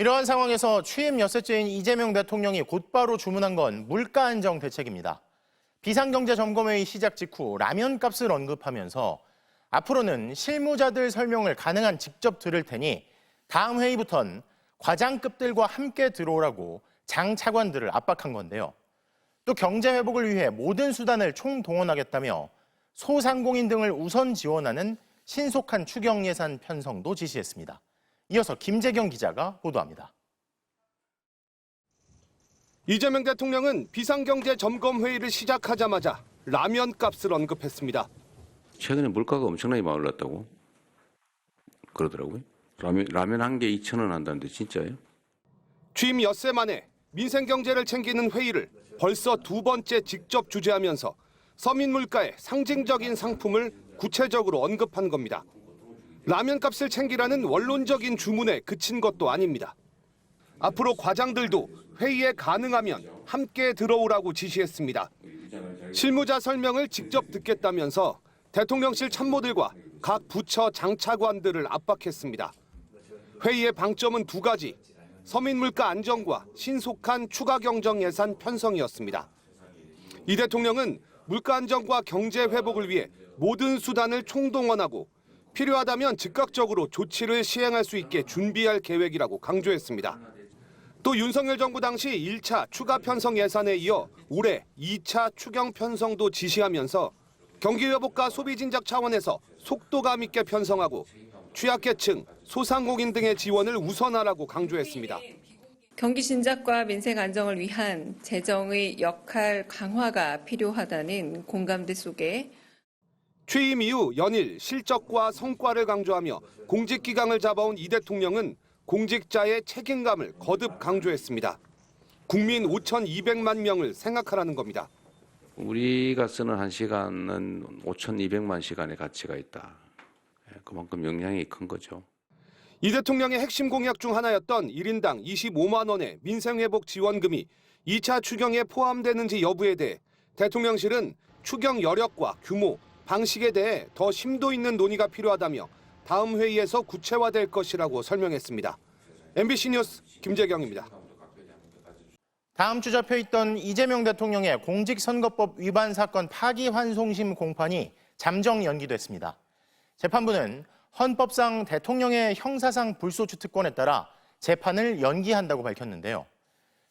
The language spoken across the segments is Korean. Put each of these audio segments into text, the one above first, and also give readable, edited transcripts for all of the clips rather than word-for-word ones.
이러한 상황에서 취임 엿새째인 이재명 대통령이 곧바로 주문한 건 물가 안정 대책입니다. 비상경제점검회의 시작 직후 라면값을 언급하면서 앞으로는 실무자들 설명을 가능한 직접 들을 테니 다음 회의부턴 과장급들과 함께 들어오라고 장 차관들을 압박한 건데요. 또 경제 회복을 위해 모든 수단을 총동원하겠다며 소상공인 등을 우선 지원하는 신속한 추경 예산 편성도 지시했습니다. 이어서 김재경 기자가 보도합니다. 이재명 대통령은 비상경제점검회의를 시작하자마자 라면 값을 언급했습니다. 최근에 물가가 엄청나게 많이 올랐다고 그러더라고요. 라면 한 개 2,000원 한다는데 진짜예요? 취임 엿새 만에 민생경제를 챙기는 회의를 벌써 두 번째 직접 주재하면서 서민 물가의 상징적인 상품을 구체적으로 언급한 겁니다. 라면 값을 챙기라는 원론적인 주문에 그친 것도 아닙니다. 앞으로 과장들도 회의에 가능하면 함께 들어오라고 지시했습니다. 실무자 설명을 직접 듣겠다면서 대통령실 참모들과 각 부처 장차관들을 압박했습니다. 회의의 방점은 두 가지, 서민 물가 안정과 신속한 추가 경정 예산 편성이었습니다. 이 대통령은 물가 안정과 경제 회복을 위해 모든 수단을 총동원하고 필요하다면 즉각적으로 조치를 시행할 수 있게 준비할 계획이라고 강조했습니다. 또 윤석열 정부 당시 1차 추가 편성 예산에 이어 올해 2차 추경 편성도 지시하면서 경기 회복과 소비 진작 차원에서 속도감 있게 편성하고 취약계층, 소상공인 등의 지원을 우선하라고 강조했습니다. 경기 진작과 민생 안정을 위한 재정의 역할 강화가 필요하다는 공감대 속에 취임 이후 연일 실적과 성과를 강조하며 공직 기강을 잡아온 이 대통령은 공직자의 책임감을 거듭 강조했습니다. 국민 5,200만 명을 생각하라는 겁니다. 우리가 쓰는 1시간은 5,200만 시간의 가치가 있다. 그만큼 영향이 큰 거죠. 이 대통령의 핵심 공약 중 하나였던 1인당 25만 원의 민생회복 지원금이 2차 추경에 포함되는지 여부에 대해 대통령실은 추경 여력과 규모, 방식에 대해 더 심도 있는 논의가 필요하다며 다음 회의에서 구체화될 것이라고 설명했습니다. MBC 뉴스 김재경입니다. 다음 주 잡혀있던 이재명 대통령의 공직선거법 위반 사건 파기환송심 공판이 잠정 연기됐습니다. 재판부는 헌법상 대통령의 형사상 불소추 특권에 따라 재판을 연기한다고 밝혔는데요.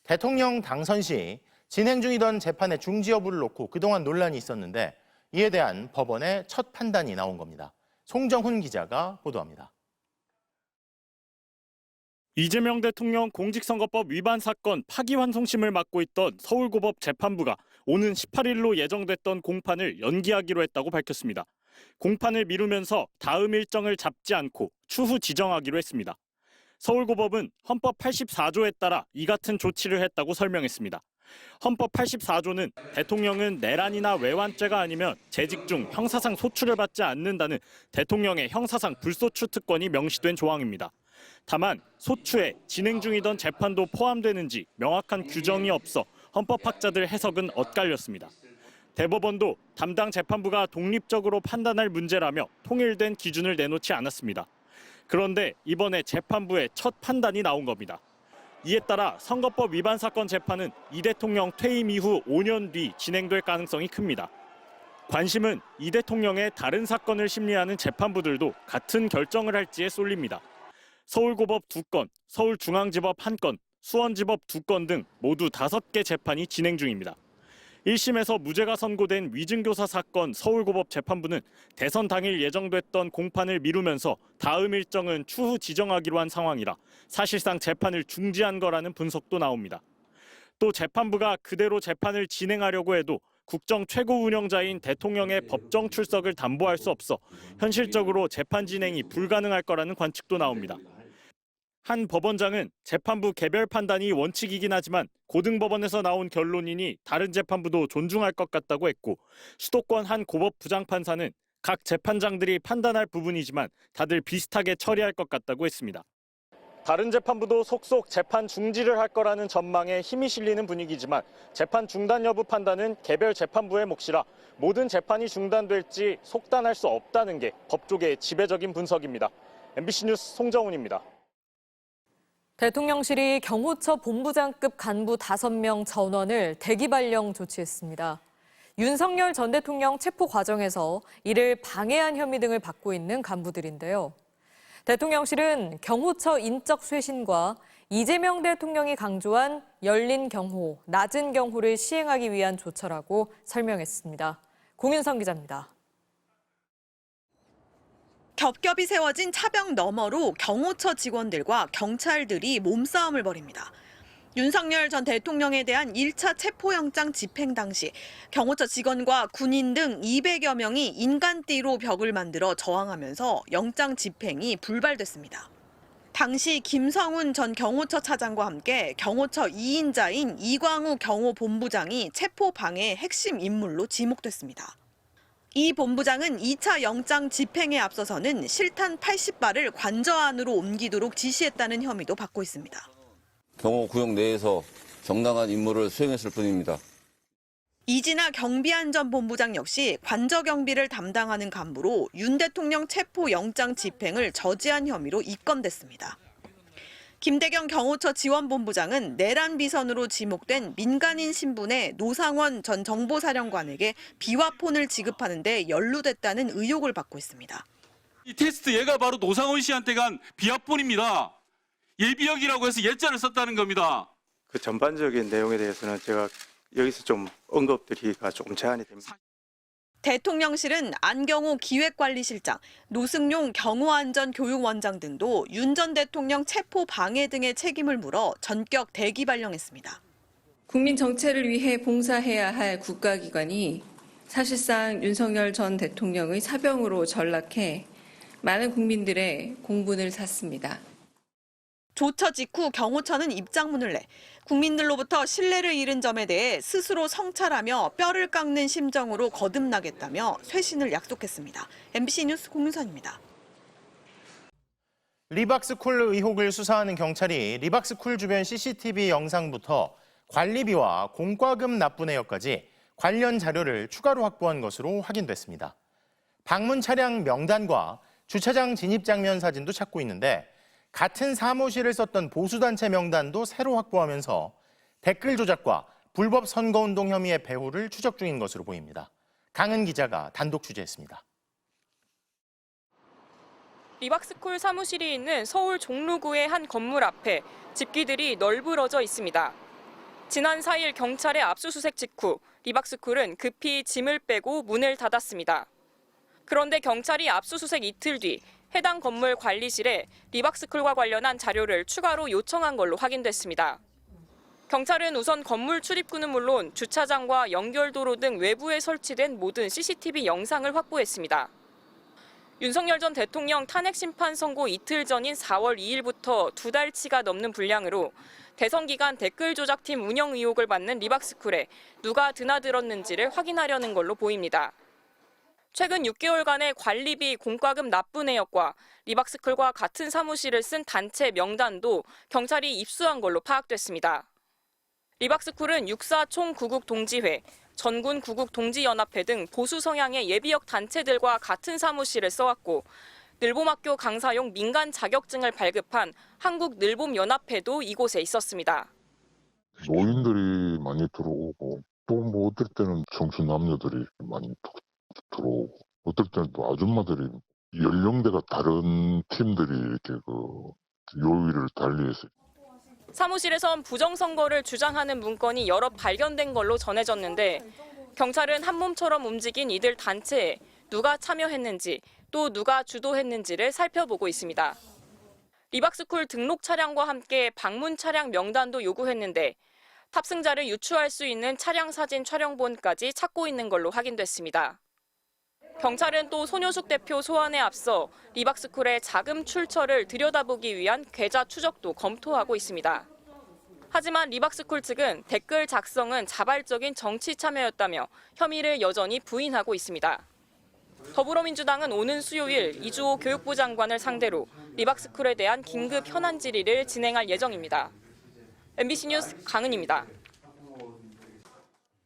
대통령 당선 시 진행 중이던 재판의 중지 여부를 놓고 그동안 논란이 있었는데 이에 대한 법원의 첫 판단이 나온 겁니다. 송정훈 기자가 보도합니다. 이재명 대통령 공직선거법 위반 사건 파기환송심을 맡고 있던 서울고법 재판부가 오는 18일로 예정됐던 공판을 연기하기로 했다고 밝혔습니다. 공판을 미루면서 다음 일정을 잡지 않고 추후 지정하기로 했습니다. 서울고법은 헌법 84조에 따라 이 같은 조치를 했다고 설명했습니다. 헌법 84조는 대통령은 내란이나 외환죄가 아니면 재직 중 형사상 소추를 받지 않는다는 대통령의 형사상 불소추 특권이 명시된 조항입니다. 다만 소추에 진행 중이던 재판도 포함되는지 명확한 규정이 없어 헌법학자들 해석은 엇갈렸습니다. 대법원도 담당 재판부가 독립적으로 판단할 문제라며 통일된 기준을 내놓지 않았습니다. 그런데 이번에 재판부의 첫 판단이 나온 겁니다. 이에 따라 선거법 위반 사건 재판은 이 대통령 퇴임 이후 5년 뒤 진행될 가능성이 큽니다. 관심은 이 대통령의 다른 사건을 심리하는 재판부들도 같은 결정을 할지에 쏠립니다. 서울고법 2건, 서울중앙지법 1건, 수원지법 2건 등 모두 5개 재판이 진행 중입니다. 1심에서 무죄가 선고된 위증교사 사건 서울고법 재판부는 대선 당일 예정됐던 공판을 미루면서 다음 일정은 추후 지정하기로 한 상황이라 사실상 재판을 중지한 거라는 분석도 나옵니다. 또 재판부가 그대로 재판을 진행하려고 해도 국정 최고 운영자인 대통령의 법정 출석을 담보할 수 없어 현실적으로 재판 진행이 불가능할 거라는 관측도 나옵니다. 한 법원장은 재판부 개별 판단이 원칙이긴 하지만 고등법원에서 나온 결론이니 다른 재판부도 존중할 것 같다고 했고 수도권 한 고법 부장판사는 각 재판장들이 판단할 부분이지만 다들 비슷하게 처리할 것 같다고 했습니다. 다른 재판부도 속속 재판 중지를 할 거라는 전망에 힘이 실리는 분위기지만 재판 중단 여부 판단은 개별 재판부의 몫이라 모든 재판이 중단될지 속단할 수 없다는 게 법조계의 지배적인 분석입니다. MBC 뉴스 송정훈입니다. 대통령실이 경호처 본부장급 간부 5명 전원을 대기 발령 조치했습니다. 윤석열 전 대통령 체포 과정에서 이를 방해한 혐의 등을 받고 있는 간부들인데요. 대통령실은 경호처 인적 쇄신과 이재명 대통령이 강조한 열린 경호, 낮은 경호를 시행하기 위한 조처라고 설명했습니다. 공윤성 기자입니다. 겹겹이 세워진 차벽 너머로 경호처 직원들과 경찰들이 몸싸움을 벌입니다. 윤석열 전 대통령에 대한 1차 체포영장 집행 당시 경호처 직원과 군인 등 200여 명이 인간띠로 벽을 만들어 저항하면서 영장 집행이 불발됐습니다. 당시 김성훈 전 경호처 차장과 함께 경호처 2인자인 이광우 경호본부장이 체포 방해의 핵심 인물로 지목됐습니다. 이 본부장은 2차 영장 집행에 앞서서는 실탄 80발을 관저 안으로 옮기도록 지시했다는 혐의도 받고 있습니다. 경호 구역 내에서 정당한 임무를 수행했을 뿐입니다. 이진아 경비안전본부장 역시 관저 경비를 담당하는 간부로 윤 대통령 체포 영장 집행을 저지한 혐의로 입건됐습니다. 김대경 경호처 지원본부장은 내란 비선으로 지목된 민간인 신분의 노상원 전 정보사령관에게 비화폰을 지급하는 데 연루됐다는 의혹을 받고 있습니다. 이 테스트 얘가 바로 노상원 씨한테 간 비화폰입니다. 예비역이라고 해서 예자를 썼다는 겁니다. 그 전반적인 내용에 대해서는 제가 여기서 좀 언급드리기가 조금 제한이 됩니다. 대통령실은 안경호 기획관리실장, 노승용 경호안전교육원장 등도 윤 전 대통령 체포 방해 등의 책임을 물어 전격 대기 발령했습니다. 국민 정체를 위해 봉사해야 할 국가기관이 사실상 윤석열 전 대통령의 사병으로 전락해 많은 국민들의 공분을 샀습니다. 조처 직후 경호처는 입장문을 내 국민들로부터 신뢰를 잃은 점에 대해 스스로 성찰하며 뼈를 깎는 심정으로 거듭나겠다며 쇄신을 약속했습니다. MBC 뉴스 공윤선입니다. 리박스쿨 의혹을 수사하는 경찰이 리박스쿨 주변 CCTV 영상부터 관리비와 공과금 납부 내역까지 관련 자료를 추가로 확보한 것으로 확인됐습니다. 방문 차량 명단과 주차장 진입 장면 사진도 찾고 있는데 같은 사무실을 썼던 보수단체 명단도 새로 확보하면서 댓글 조작과 불법 선거운동 혐의의 배후를 추적 중인 것으로 보입니다. 강은 기자가 단독 취재했습니다. 리박스쿨 사무실이 있는 서울 종로구의 한 건물 앞에 집기들이 널브러져 있습니다. 지난 4일 경찰의 압수수색 직후 리박스쿨은 급히 짐을 빼고 문을 닫았습니다. 그런데 경찰이 압수수색 이틀 뒤 해당 건물 관리실에 리박스쿨과 관련한 자료를 추가로 요청한 걸로 확인됐습니다. 경찰은 우선 건물 출입구는 물론 주차장과 연결도로 등 외부에 설치된 모든 CCTV 영상을 확보했습니다. 윤석열 전 대통령 탄핵 심판 선고 이틀 전인 4월 2일부터 2달치가 넘는 분량으로 대선 기간 댓글 조작팀 운영 의혹을 받는 리박스쿨에 누가 드나들었는지를 확인하려는 걸로 보입니다. 최근 6개월간의 관리비 공과금 납부 내역과 리박스쿨과 같은 사무실을 쓴 단체 명단도 경찰이 입수한 걸로 파악됐습니다. 리박스쿨은 육사 총구국동지회, 전군 구국동지연합회 등 보수 성향의 예비역 단체들과 같은 사무실을 써왔고 늘봄학교 강사용 민간 자격증을 발급한 한국늘봄연합회도 이곳에 있었습니다. 노인들이 많이 들어오고 또 뭐 어떨 때는 청춘 남녀들이 많이 들어오고 어떨 때는 또 아줌마들이 연령대가 다른 팀들이 이렇게 그 요일을 달리해서 사무실에선 부정선거를 주장하는 문건이 여러 발견된 걸로 전해졌는데 경찰은 한 몸처럼 움직인 이들 단체에 누가 참여했는지 또 누가 주도했는지를 살펴보고 있습니다. 리박스쿨 등록 차량과 함께 방문 차량 명단도 요구했는데 탑승자를 유추할 수 있는 차량 사진 촬영본까지 찾고 있는 걸로 확인됐습니다. 경찰은 또 손효숙 대표 소환에 앞서 리박스쿨의 자금 출처를 들여다보기 위한 계좌 추적도 검토하고 있습니다. 하지만 리박스쿨 측은 댓글 작성은 자발적인 정치 참여였다며 혐의를 여전히 부인하고 있습니다. 더불어민주당은 오는 수요일 이주호 교육부 장관을 상대로 리박스쿨에 대한 긴급 현안 질의를 진행할 예정입니다. MBC 뉴스 강은입니다.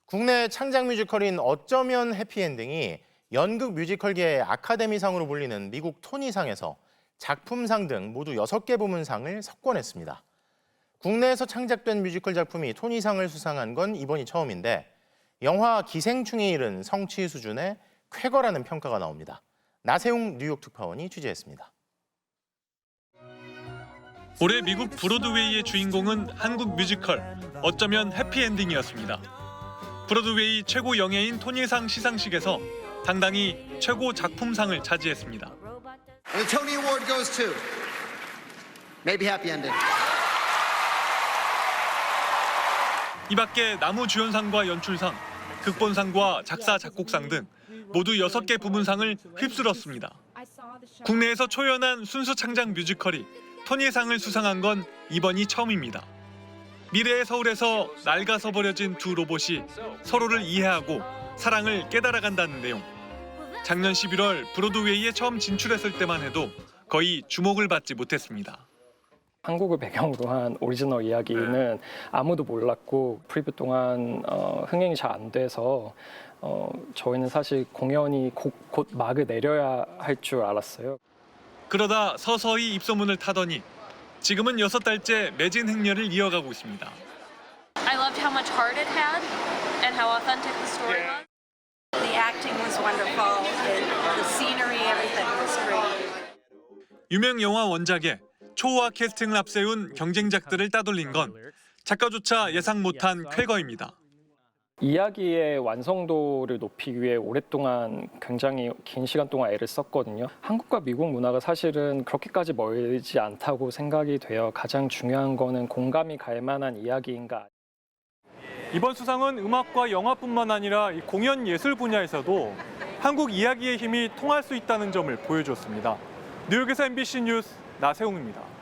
국내 창작 뮤지컬인 어쩌면 해피엔딩이 연극 뮤지컬계의 아카데미상으로 불리는 미국 토니상에서 작품상 등 모두 6개 부문상을 석권했습니다. 국내에서 창작된 뮤지컬 작품이 토니상을 수상한 건 이번이 처음인데 영화 기생충에 이른 성취 수준의 쾌거라는 평가가 나옵니다. 나세웅 뉴욕 특파원이 취재했습니다. 올해 미국 브로드웨이의 주인공은 한국 뮤지컬 어쩌면 해피엔딩이었습니다. 브로드웨이 최고 영예인 토니상 시상식에서 당당히 최고 작품상을 차지했습니다. The Tony Award goes to maybe Happy Ending. 이 밖에 나무주연상과 연출상, 극본상과 작사, 작곡상 등 모두 6개 부문상을 휩쓸었습니다. 국내에서 초연한 순수 창작 뮤지컬이 토니상을 수상한 건 이번이 처음입니다. 미래의 서울에서 낡아서 버려진 두 로봇이 서로를 이해하고 사랑을 깨달아간다는 내용. 작년 11월 브로드웨이에 처음 진출했을 때만 해도 거의 주목을 받지 못했습니다. 한국을 배경으로 한 오리지널 이야기는 아무도 몰랐고 프리뷰 동안 흥행이 잘 안 돼서 저희는 사실 공연이 곧 막을 내려야 할 줄 알았어요. 그러다 서서히 입소문을 타더니 지금은 6달째 매진 행렬을 이어가고 있습니다. I loved how much heart it had and how authentic the story was. The acting was wonderful. The scenery, everything was great. 유명 영화 원작에 초호화 캐스팅을 앞세운 경쟁작들을 따돌린 건 작가조차 예상 못한 쾌거입니다. 이야기의 완성도를 높이기 위해 오랫동안 굉장히 긴 시간 동안 애를 썼거든요. 한국과 미국 문화가 사실은 그렇게까지 멀지 않다고 생각이 돼요. 가장 중요한 거는 공감이 갈 만한 이야기인가. 이번 수상은 음악과 영화뿐만 아니라 공연 예술 분야에서도 한국 이야기의 힘이 통할 수 있다는 점을 보여주었습니다. 뉴욕에서 MBC 뉴스 나세웅입니다.